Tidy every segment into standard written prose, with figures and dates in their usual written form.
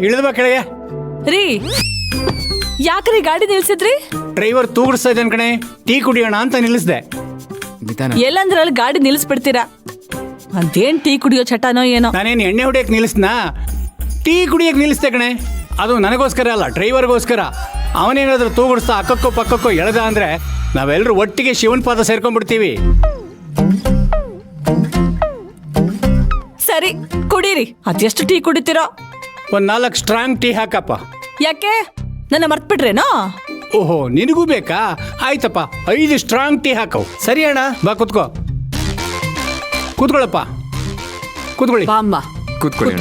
ಇಳಿದ ಬಾ ಕೆಳಗೆ. ರೀ ಯಾಕ್ರಿ ಗಾಡಿ ನಿಲ್ಸಿದ್ರಿ? ಡ್ರೈವರ್ ತೂಗಿಸ್ತಾ ಇದ್ದಾನೆ ಕಣೆ, ಟೀ ಕುಡಿಯೋಣ ಅಂತ ನಿಲ್ಲಿಸ್ದೆ. ಎಲ್ಲಂದ್ರಲ್ಲಿ ಗಾಡಿ ನಿಲ್ಲಿಸ್ಬಿಡ್ತೀರಾ? ಅದೇನ್ ಟೀ ಕುಡಿಯೋ ಚಟನೋ ಏನೋ. ನಾನೇನು ಎಣ್ಣೆ ಹೊಡಿಯಕ್ಕೆ ನಿಲ್ಲಿಸ್ನಾ? ಟೀ ಕುಡಿಯಕ್ಕೆ ನಿಲ್ಲಿಸ್ದೆ ಕಣೆ. ಅದು ನನಗೋಸ್ಕರ ಅಲ್ಲ, ಡ್ರೈವರ್ಗೋಸ್ಕರ. ಅವನೇನಾದ್ರೂ ತೂಗುಡಿಸ್ತಾ ಅಕ್ಕಕ್ಕೋ ಪಕ್ಕಕ್ಕೋ ಎಳೆದ ಅಂದ್ರೆ ನಾವೆಲ್ಲರೂ ಒಟ್ಟಿಗೆ ಶಿವನ್ ಪಾದ ಸೇರ್ಕೊಂಡ್ಬಿಡ್ತೀವಿ. ಸರಿ ಕುಡೀರಿ, ಅದೆಷ್ಟು ಟೀ ಕುಡಿತೀರೋ? ಒಂದು 4 ಸ್ಟ್ರಾಂಗ್ ಟೀ ಹಾಕಪ್ಪ. ಯಾಕೆ ನನ್ನ ಮರ್ತ್ಬಿಟ್ರೇನೋ? ಓಹೋ, ನಿನಗೂ ಬೇಕಾ? ಆಯ್ತಪ್ಪ, 5 ಸ್ಟ್ರಾಂಗ್ ಟೀ ಹಾಕವು. ಸರಿ ಅಣ್ಣ. ಬಾ ಕೂತ್ಕೋ. ಕೂತ್ಕೊಳ್ಳಪ್ಪ, ಕೂತ್ಕೊಳ್ಳಿ. ಬಾಮ್ಮ ಕೂತ್ಕೊಳ್ಳಿ.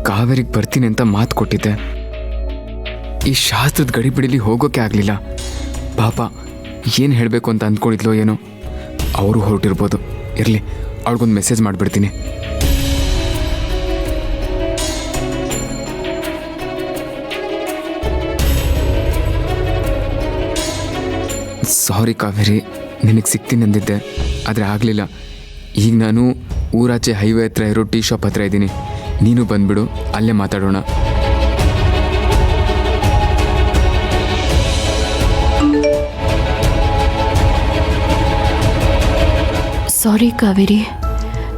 ಕಾವೇರಿಗೆ ಬರ್ತೀನಿ ಅಂತ ಮಾತು ಕೊಟ್ಟಿದ್ದೆ. ಈ ಶಾಸ್ತ್ರದ ಗಡಿಬಿಡಿಲಿ ಹೋಗೋಕೆ ಆಗಲಿಲ್ಲ. ಪಾಪ ಏನು ಹೇಳಬೇಕು ಅಂತ ಅಂದ್ಕೊಂಡಿದ್ಲೋ ಏನೋ. ಅವರು ಹೊರಟಿರ್ಬೋದು. ಇರಲಿ, ಅವಳಿಗೊಂದು ಮೆಸೇಜ್ ಮಾಡಿಬಿಡ್ತೀನಿ. ಸಾರಿ ಕಾವೇರಿ, ನಿನಗೆ ಸಿಗ್ತೀನಿ ಅಂದಿದ್ದೆ, ಆದರೆ ಆಗಲಿಲ್ಲ. ಈಗ ನಾನು ಊರಾಚೆ ಹೈವೇ ಹತ್ರ ಇರೋ ಟೀ ಶಾಪ್ ಹತ್ರ ಇದ್ದೀನಿ. ನೀನು ಬಂದ್ಬಿಡು, ಅಲ್ಲೇ ಮಾತಾಡೋಣ. ಸಾರಿ ಕಾವೇರಿ,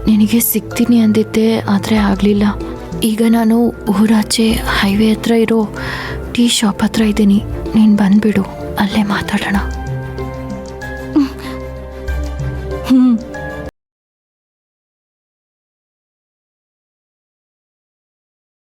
ನಿನಗೆ ಸಿಗ್ತೀನಿ ಅಂದಿದ್ದೆ, ಆದರೆ ಆಗಲಿಲ್ಲ. ಈಗ ನಾನು ಊರಾಚೆ ಹೈವೇ ಹತ್ರ ಇರೋ ಟೀ ಶಾಪ್ ಹತ್ರ ಇದ್ದೀನಿ. ನೀನು ಬಂದ್ಬಿಡು, ಅಲ್ಲೇ ಮಾತಾಡೋಣ.